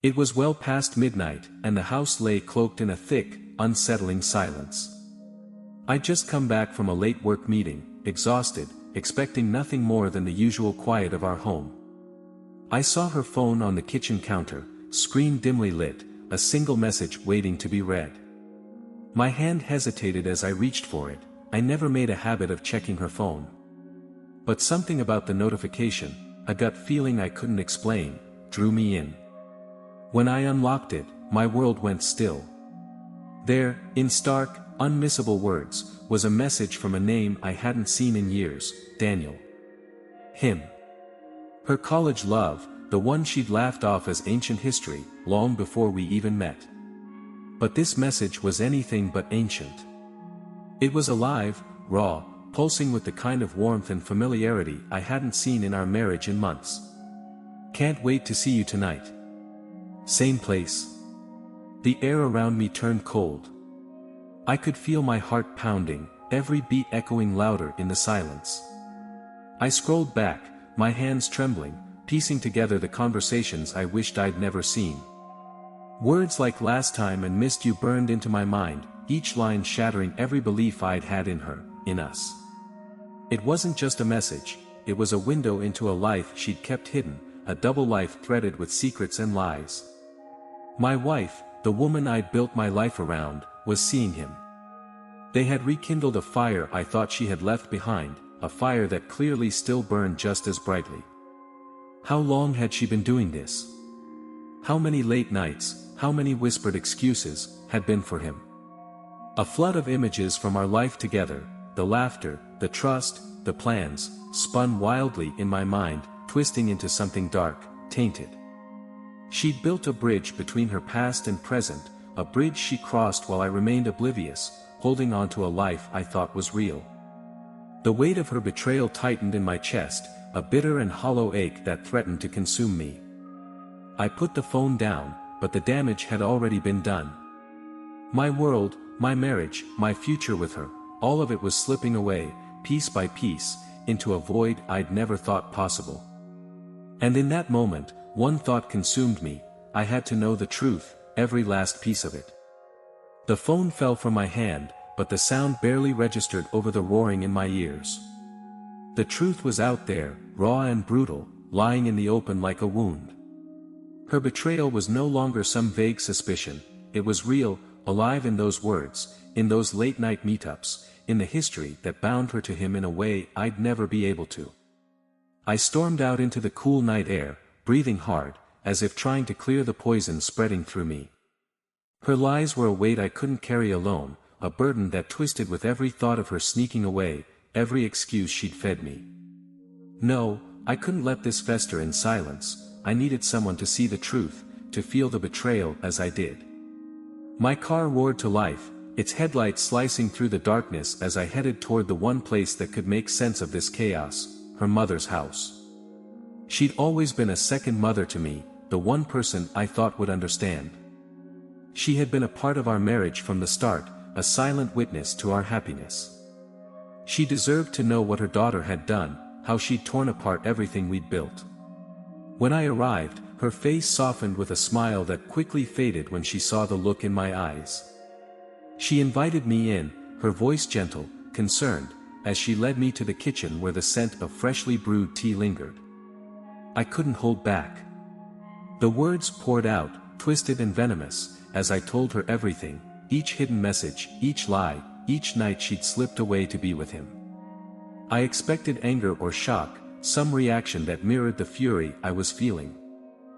It was well past midnight, and the house lay cloaked in a thick, unsettling silence. I'd just come back from a late work meeting, exhausted, expecting nothing more than the usual quiet of our home. I saw her phone on the kitchen counter, screen dimly lit, a single message waiting to be read. My hand hesitated as I reached for it. I never made a habit of checking her phone. But something about the notification, a gut feeling I couldn't explain, drew me in. When I unlocked it, my world went still. There, in stark, unmissable words, was a message from a name I hadn't seen in years, Daniel. Him. Her college love, the one she'd laughed off as ancient history, long before we even met. But this message was anything but ancient. It was alive, raw, pulsing with the kind of warmth and familiarity I hadn't seen in our marriage in months. Can't wait to see you tonight. Same place. The air around me turned cold. I could feel my heart pounding, every beat echoing louder in the silence. I scrolled back, my hands trembling, piecing together the conversations I wished I'd never seen. Words like last time and missed you burned into my mind, each line shattering every belief I'd had in her, in us. It wasn't just a message, it was a window into a life she'd kept hidden, a double life threaded with secrets and lies. My wife, the woman I'd built my life around, was seeing him. They had rekindled a fire I thought she had left behind, a fire that clearly still burned just as brightly. How long had she been doing this? How many late nights, how many whispered excuses, had been for him? A flood of images from our life together, the laughter, the trust, the plans, spun wildly in my mind, twisting into something dark, tainted. She'd built a bridge between her past and present, a bridge she crossed while I remained oblivious, holding on to a life I thought was real. The weight of her betrayal tightened in my chest, a bitter and hollow ache that threatened to consume me. I put the phone down, but the damage had already been done. My world, my marriage, my future with her, all of it was slipping away, piece by piece, into a void I'd never thought possible. And in that moment, one thought consumed me: I had to know the truth, every last piece of it. The phone fell from my hand, but the sound barely registered over the roaring in my ears. The truth was out there, raw and brutal, lying in the open like a wound. Her betrayal was no longer some vague suspicion, it was real, alive in those words, in those late-night meetups, in the history that bound her to him in a way I'd never be able to. I stormed out into the cool night air, breathing hard, as if trying to clear the poison spreading through me. Her lies were a weight I couldn't carry alone, a burden that twisted with every thought of her sneaking away, every excuse she'd fed me. No, I couldn't let this fester in silence. I needed someone to see the truth, to feel the betrayal as I did. My car roared to life, its headlights slicing through the darkness as I headed toward the one place that could make sense of this chaos, her mother's house. She'd always been a second mother to me, the one person I thought would understand. She had been a part of our marriage from the start, a silent witness to our happiness. She deserved to know what her daughter had done, how she'd torn apart everything we'd built. When I arrived, her face softened with a smile that quickly faded when she saw the look in my eyes. She invited me in, her voice gentle, concerned, as she led me to the kitchen where the scent of freshly brewed tea lingered. I couldn't hold back. The words poured out, twisted and venomous, as I told her everything, each hidden message, each lie, each night she'd slipped away to be with him. I expected anger or shock, some reaction that mirrored the fury I was feeling.